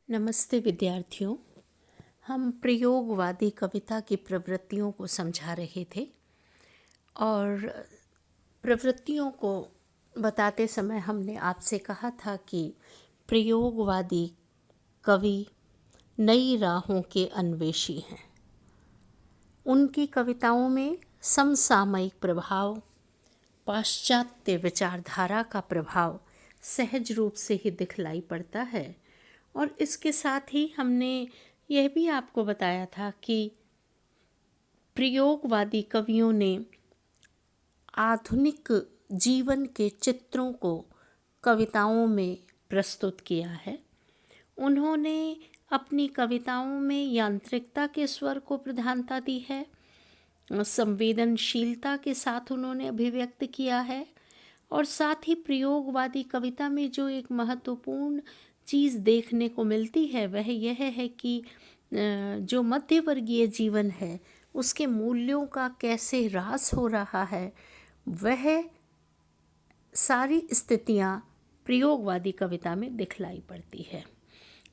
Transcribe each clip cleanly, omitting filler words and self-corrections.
नमस्ते विद्यार्थियों। हम प्रयोगवादी कविता की प्रवृत्तियों को समझा रहे थे और प्रवृत्तियों को बताते समय हमने आपसे कहा था कि प्रयोगवादी कवि नई राहों के अन्वेषी हैं। उनकी कविताओं में समसामयिक प्रभाव, पाश्चात्य विचारधारा का प्रभाव सहज रूप से ही दिखलाई पड़ता है। और इसके साथ ही हमने यह भी आपको बताया था कि प्रयोगवादी कवियों ने आधुनिक जीवन के चित्रों को कविताओं में प्रस्तुत किया है। उन्होंने अपनी कविताओं में यांत्रिकता के स्वर को प्रधानता दी है, संवेदनशीलता के साथ उन्होंने अभिव्यक्त किया है और साथ ही प्रयोगवादी कविता में जो एक महत्वपूर्ण चीज़ देखने को मिलती है वह यह है कि जो मध्यवर्गीय जीवन है उसके मूल्यों का कैसे ह्रास हो रहा है, वह सारी स्थितियाँ प्रयोगवादी कविता में दिखलाई पड़ती है।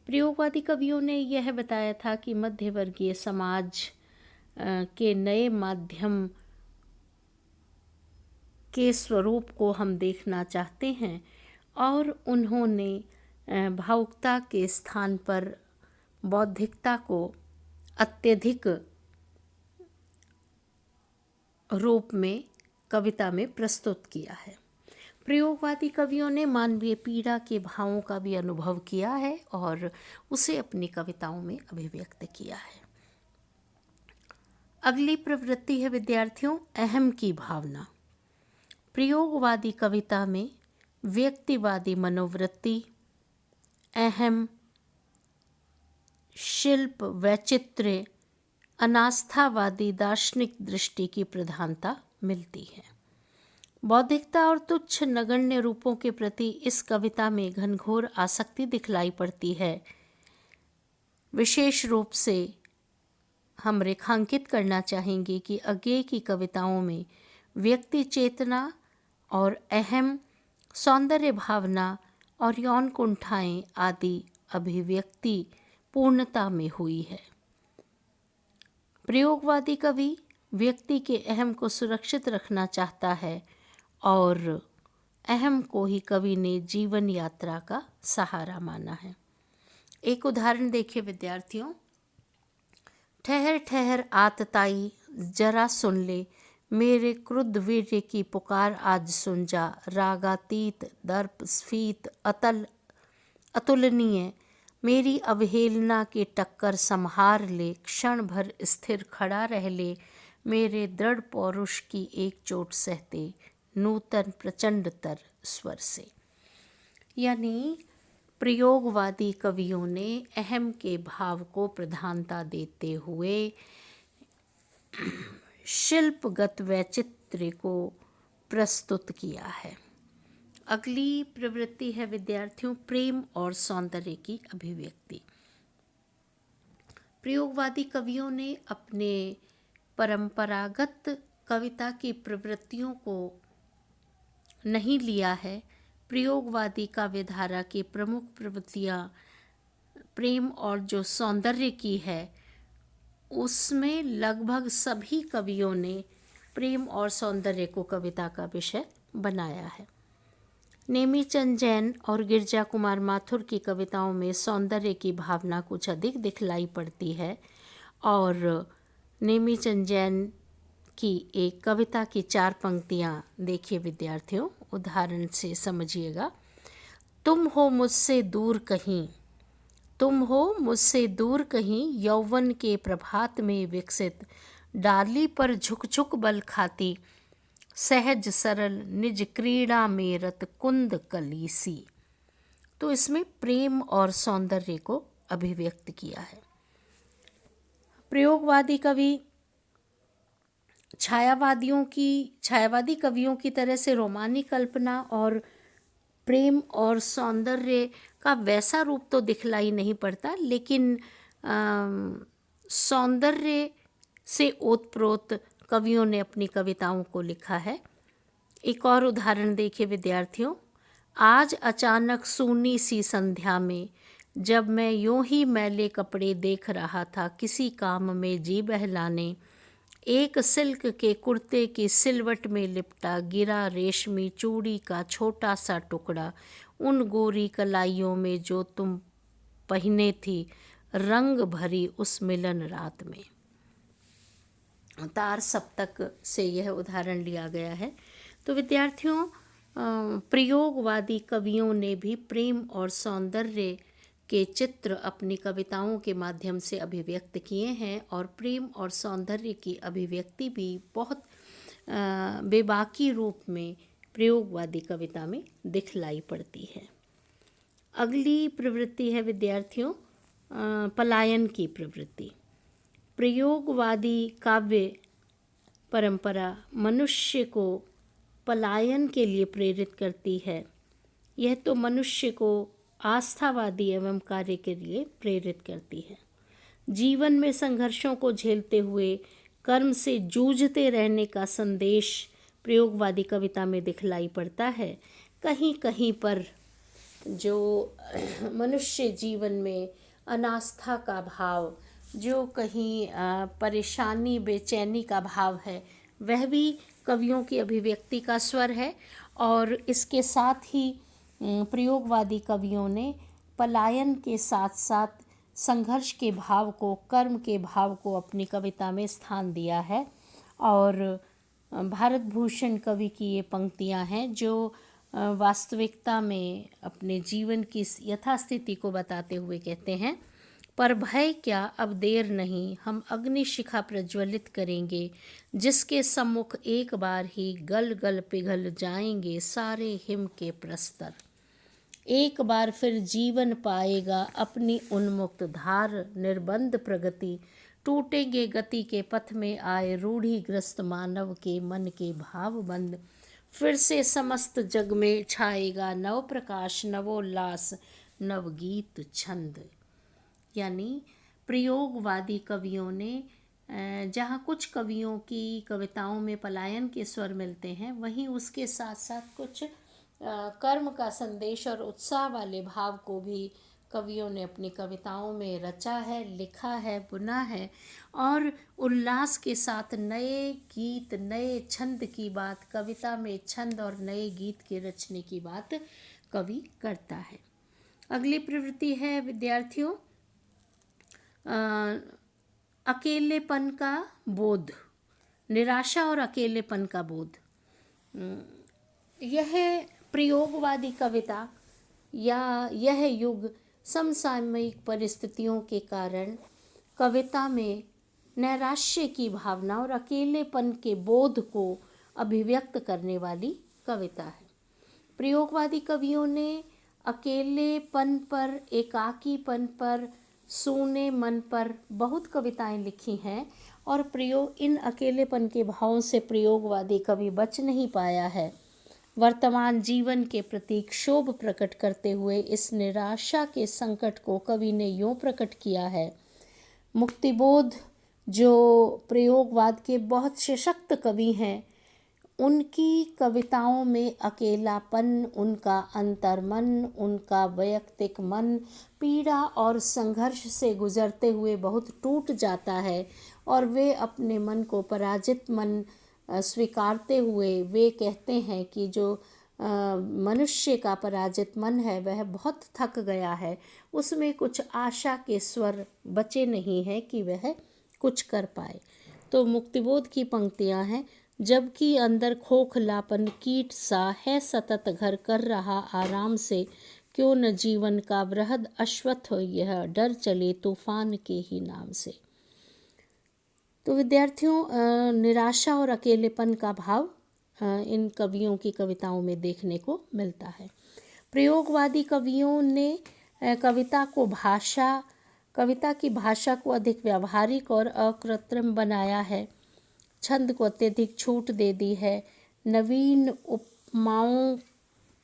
प्रयोगवादी कवियों ने यह बताया था कि मध्यवर्गीय समाज के नए माध्यम के स्वरूप को हम देखना चाहते हैं और उन्होंने भावुकता के स्थान पर बौद्धिकता को अत्यधिक रूप में कविता में प्रस्तुत किया है। प्रयोगवादी कवियों ने मानवीय पीड़ा के भावों का भी अनुभव किया है और उसे अपनी कविताओं में अभिव्यक्त किया है। अगली प्रवृत्ति है विद्यार्थियों, अहम की भावना। प्रयोगवादी कविता में व्यक्तिवादी मनोवृत्ति, अहम, शिल्प, वैचित्र्य, अनास्थावादी दार्शनिक दृष्टि की प्रधानता मिलती है। बौद्धिकता और तुच्छ नगण्य रूपों के प्रति इस कविता में घनघोर आसक्ति दिखलाई पड़ती है। विशेष रूप से हम रेखांकित करना चाहेंगे कि आगे की कविताओं में व्यक्ति चेतना और अहम, सौंदर्य भावना और यौन कुंठाएं आदि अभिव्यक्ति पूर्णता में हुई है। प्रयोगवादी कवि व्यक्ति के अहम को सुरक्षित रखना चाहता है और अहम को ही कवि ने जीवन यात्रा का सहारा माना है। एक उदाहरण देखिए विद्यार्थियों, ठहर ठहर आतताई जरा सुन ले, मेरे क्रुद्ध वीर्य की पुकार आज सुन जा, रागातीत दर्प स्फीत अतल अतुलनीय, मेरी अवहेलना के टक्कर संहार ले, क्षण भर स्थिर खड़ा रह ले, मेरे दृढ़ पौरुष की एक चोट सहते, नूतन प्रचंडतर स्वर से। यानी प्रयोगवादी कवियों ने अहम के भाव को प्रधानता देते हुए शिल्पगत वैचित्र्य को प्रस्तुत किया है। अगली प्रवृत्ति है विद्यार्थियों, प्रेम और सौंदर्य की अभिव्यक्ति। प्रयोगवादी कवियों ने अपने परंपरागत कविता की प्रवृत्तियों को नहीं लिया है। प्रयोगवादी काव्यधारा की प्रमुख प्रवृत्तियाँ प्रेम और जो सौंदर्य की है, उसमें लगभग सभी कवियों ने प्रेम और सौंदर्य को कविता का विषय बनाया है। नेमीचंद जैन और गिरजा कुमार माथुर की कविताओं में सौंदर्य की भावना कुछ अधिक दिखलाई पड़ती है और नेमीचंद जैन की एक कविता की 4 पंक्तियाँ देखिए विद्यार्थियों, उदाहरण से समझिएगा। तुम हो मुझसे दूर कहीं, तुम हो मुझसे दूर कहीं, यौवन के प्रभात में विकसित, डाली पर झुक झुक बल खाती, सहज सरल निज क्रीड़ा में रत कुंद कलीसी। तो इसमें प्रेम और सौंदर्य को अभिव्यक्त किया है। प्रयोगवादी कवि छायावादी कवियों की तरह से रोमानी कल्पना और प्रेम और सौंदर्य का वैसा रूप तो दिखलाई नहीं पड़ता, लेकिन सौंदर्य से ओतप्रोत कवियों ने अपनी कविताओं को लिखा है। एक और उदाहरण देखिए विद्यार्थियों, आज अचानक सूनी सी संध्या में जब मैं यूं ही मैले कपड़े देख रहा था किसी काम में जी बहलाने, एक सिल्क के कुर्ते की सिलवट में लिपटा गिरा रेशमी चूड़ी का छोटा सा टुकड़ा उन गोरी कलाइयों में जो तुम पहने थी रंग भरी उस मिलन रात में। तार सप्तक से यह उदाहरण लिया गया है। तो विद्यार्थियों, प्रयोगवादी कवियों ने भी प्रेम और सौंदर्य के चित्र अपनी कविताओं के माध्यम से अभिव्यक्त किए हैं और प्रेम और सौंदर्य की अभिव्यक्ति भी बहुत बेबाकी रूप में प्रयोगवादी कविता में दिखलाई पड़ती है। अगली प्रवृत्ति है विद्यार्थियों पलायन की प्रवृत्ति। प्रयोगवादी काव्य परंपरा मनुष्य को पलायन के लिए प्रेरित करती है। यह तो मनुष्य को आस्थावादी एवं कार्य के लिए प्रेरित करती है। जीवन में संघर्षों को झेलते हुए कर्म से जूझते रहने का संदेश प्रयोगवादी कविता में दिखलाई पड़ता है। कहीं कहीं पर जो मनुष्य जीवन में अनास्था का भाव, जो कहीं परेशानी बेचैनी का भाव है, वह भी कवियों की अभिव्यक्ति का स्वर है। और इसके साथ ही प्रयोगवादी कवियों ने पलायन के साथ साथ संघर्ष के भाव को, कर्म के भाव को अपनी कविता में स्थान दिया है। और भारत भूषण कवि की ये पंक्तियां हैं जो वास्तविकता में अपने जीवन की यथास्थिति को बताते हुए कहते हैं, पर भय क्या अब देर नहीं, हम अग्नि शिखा प्रज्वलित करेंगे, जिसके सम्मुख एक बार ही गल गल पिघल जाएंगे सारे हिम के प्रस्तर। एक बार फिर जीवन पाएगा अपनी उन्मुक्त धार निर्बंध प्रगति, टूटेंगे गति के पथ में आए रूढ़िग्रस्त मानव के मन के भाव बंद, फिर से समस्त जग में छाएगा नव प्रकाश नवोल्लास नवगीत छंद। यानी प्रयोगवादी कवियों ने जहाँ कुछ कवियों की कविताओं में पलायन के स्वर मिलते हैं, वहीं उसके साथ साथ कुछ कर्म का संदेश और उत्साह वाले भाव को भी कवियों ने अपनी कविताओं में रचा है, लिखा है, बुना है। और उल्लास के साथ नए गीत, नए छंद की बात, कविता में छंद और नए गीत के रचने की बात कवि करता है। अगली प्रवृत्ति है विद्यार्थियों अकेलेपन का बोध, निराशा और अकेलेपन का बोध। यह प्रयोगवादी कविता या यह युग समसामयिक परिस्थितियों के कारण कविता में नैराश्य की भावना और अकेलेपन के बोध को अभिव्यक्त करने वाली कविता है। प्रयोगवादी कवियों ने अकेलेपन पर, एकाकीपन पर, सूने मन पर बहुत कविताएं लिखी हैं और इन अकेलेपन के भावों से प्रयोगवादी कवि बच नहीं पाया है। वर्तमान जीवन के प्रति क्षोभ प्रकट करते हुए इस निराशा के संकट को कवि ने यूँ प्रकट किया है। मुक्तिबोध जो प्रयोगवाद के बहुत सशक्त कवि हैं, उनकी कविताओं में अकेलापन, उनका अंतर्मन, उनका वैयक्तिक मन पीड़ा और संघर्ष से गुजरते हुए बहुत टूट जाता है और वे अपने मन को पराजित मन स्वीकारते हुए वे कहते हैं कि जो मनुष्य का पराजित मन है वह बहुत थक गया है, उसमें कुछ आशा के स्वर बचे नहीं हैं कि वह कुछ कर पाए। तो मुक्तिबोध की पंक्तियां हैं, जबकि अंदर खोखलापन कीट सा है सतत घर कर रहा आराम से, क्यों न जीवन का वृहद अश्वत्थ यह डर चले तूफान के ही नाम से। तो विद्यार्थियों, निराशा और अकेलेपन का भाव इन कवियों की कविताओं में देखने को मिलता है। प्रयोगवादी कवियों ने कविता की भाषा को अधिक व्यावहारिक और अकृत्रिम बनाया है, छंद को अत्यधिक छूट दे दी है, नवीन उपमाओं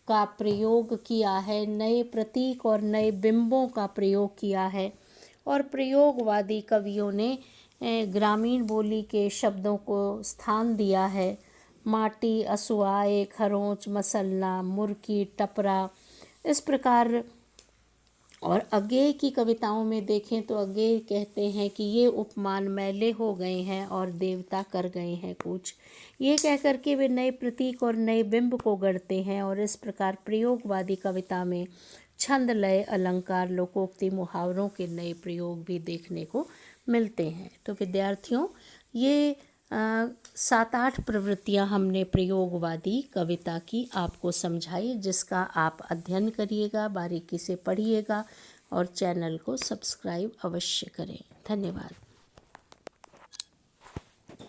का प्रयोग किया है, नए प्रतीक और नए बिंबों का प्रयोग किया है। और प्रयोगवादी कवियों ने ग्रामीण बोली के शब्दों को स्थान दिया है। माटी, असुआए, खरोंच, मसलना, मुर्की, टपरा, इस प्रकार और अज्ञेय की कविताओं में देखें तो अज्ञेय कहते हैं कि ये उपमान मैले हो गए हैं और देवता कर गए हैं कुछ। ये कह कर के वे नए प्रतीक और नए बिंब को गढ़ते हैं और इस प्रकार प्रयोगवादी कविता में छंद, लय, अलंकार, लोकोक्ति, मुहावरों के नए प्रयोग भी देखने को मिलते हैं। तो विद्यार्थियों, ये 7-8 प्रवृत्तियाँ हमने प्रयोगवादी कविता की आपको समझाई, जिसका आप अध्ययन करिएगा, बारीकी से पढ़िएगा और चैनल को सब्सक्राइब अवश्य करें। धन्यवाद।